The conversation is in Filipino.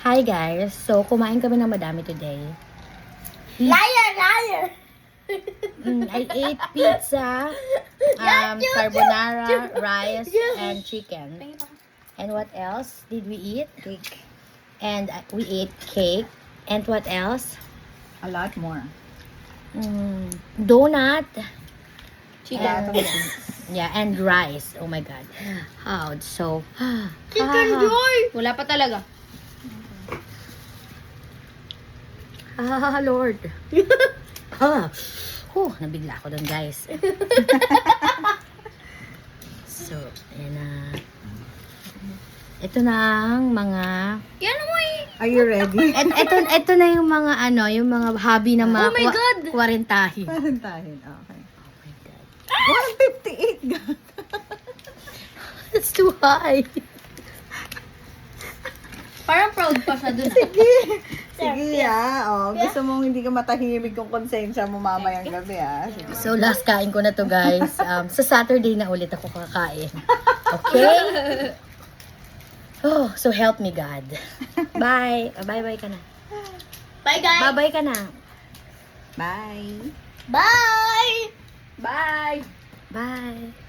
Hi guys! So, kumain kami ng madami today. Liar! I ate pizza, carbonara, rice, and chicken. And what else did we eat? Cake. And we ate cake. And what else? A lot more. Donut. Chicken. Yeah, and rice. Oh my God. How? So, Chicken joy! Wala pa talaga. Lord. Nabigla ako doon, guys. So, ayan na. Ito na ang mga... Yan mo eh. Are you ready? Ito na yung mga yung mga hobby na mga Oh my God! kwarintahin. Parantahin. Okay. Oh my God. 158 ga. That's too high. Parang proud pa siya dun. Sige gusto mong hindi ka matahimik kung konsensya mo mamayang gabi Sige. So, last kain ko na to, guys. Sa Saturday na ulit ako kakain. Okay? Oh, so help me, God. Bye. Bye-bye ka na. Bye guys! Bye-bye ka na. Bye. Bye! Bye! Bye.